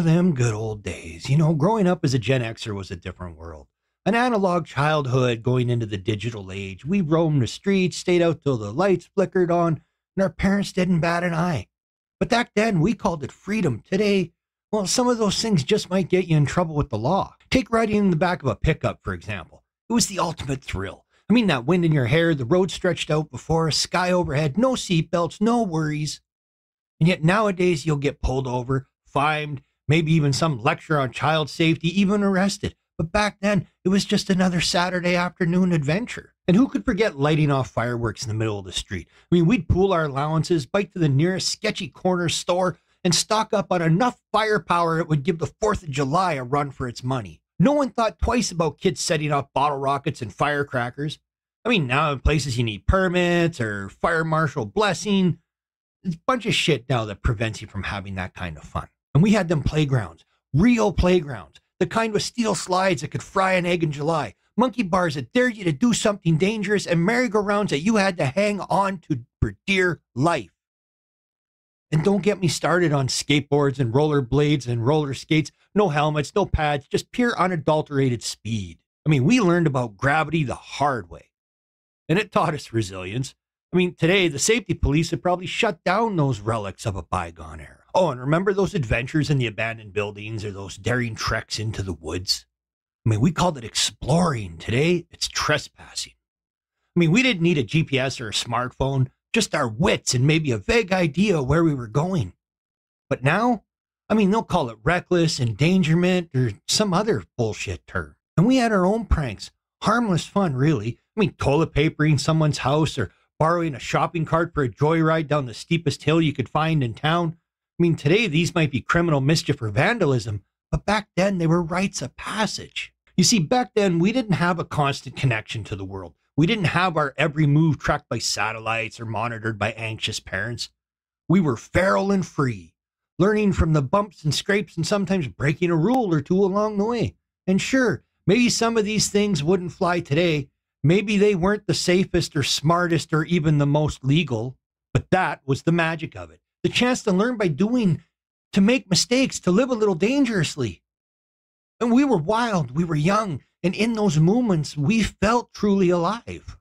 Them good old days. You know, growing up as a Gen Xer was a different world. An analog childhood going into the digital age. We roamed the streets, stayed out till the lights flickered on, and our parents didn't bat an eye. But back then, we called it freedom. Today, well, some of those things just might get you in trouble with the law. Take riding in the back of a pickup, for example. It was the ultimate thrill. I mean, that wind in your hair, the road stretched out before us, sky overhead, no seatbelts, no worries. And yet nowadays, you'll get pulled over, fined, maybe even some lecture on child safety, even arrested. But back then, it was just another Saturday afternoon adventure. And who could forget lighting off fireworks in the middle of the street? I mean, we'd pool our allowances, bike to the nearest sketchy corner store, and stock up on enough firepower it would give the 4th of July a run for its money. No one thought twice about kids setting off bottle rockets and firecrackers. I mean, now in places you need permits or fire marshal blessing. It's a bunch of shit now that prevents you from having that kind of fun. And we had them playgrounds, real playgrounds, the kind with steel slides that could fry an egg in July, monkey bars that dared you to do something dangerous, and merry-go-rounds that you had to hang on to for dear life. And don't get me started on skateboards and rollerblades and roller skates, no helmets, no pads, just pure unadulterated speed. I mean, we learned about gravity the hard way, and it taught us resilience. I mean, today, the safety police have probably shut down those relics of a bygone era. Oh, and remember those adventures in the abandoned buildings or those daring treks into the woods? I mean, we called it exploring. Today, it's trespassing. I mean, we didn't need a GPS or a smartphone, just our wits and maybe a vague idea of where we were going. But now, I mean, they'll call it reckless, endangerment, or some other bullshit term. And we had our own pranks. Harmless fun, really. I mean, toilet papering someone's house or borrowing a shopping cart for a joyride down the steepest hill you could find in town. I mean, today these might be criminal mischief or vandalism, but back then they were rites of passage. You see, back then we didn't have a constant connection to the world. We didn't have our every move tracked by satellites or monitored by anxious parents. We were feral and free, learning from the bumps and scrapes and sometimes breaking a rule or two along the way. And sure, maybe some of these things wouldn't fly today. Maybe they weren't the safest or smartest or even the most legal, but that was the magic of it. The chance to learn by doing, to make mistakes, to live a little dangerously. And we were wild, we were young, and in those moments, we felt truly alive.